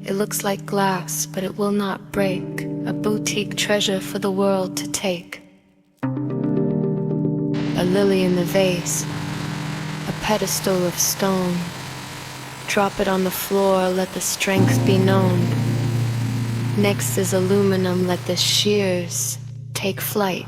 It looks like glass, but it will not break. A boutique treasure for the world to take. A lily in the vase, a pedestal of stone. Drop it on the floor, let the strength be known. Next is aluminum, let the shears take flight.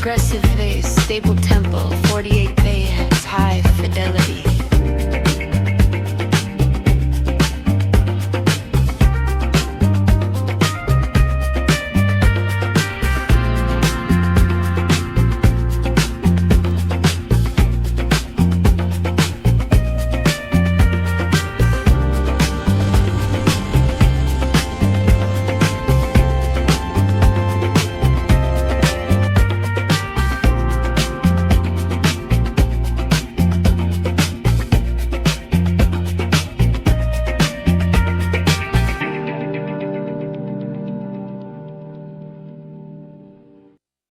Aggressive face, stable tempo, 48 bayheads, high fidelity.